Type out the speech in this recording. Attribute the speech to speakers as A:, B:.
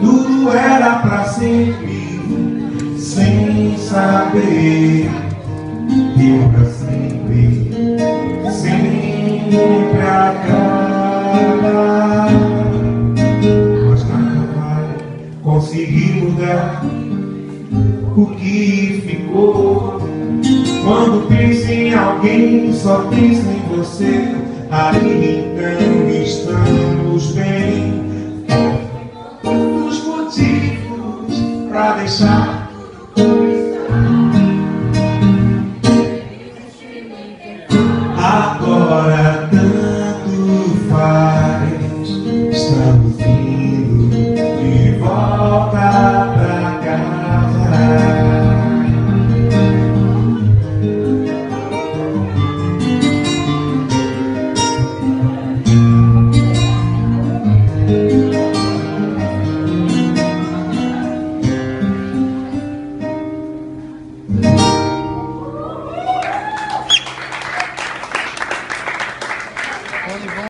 A: tudo era pra sempre, sem saber que o pra sempre, sempre acaba. Mas nada vai conseguir mudar o que ficou. Quando pensa em alguém, só pensa em você. Aí então estamos bem. Os motivos pra deixar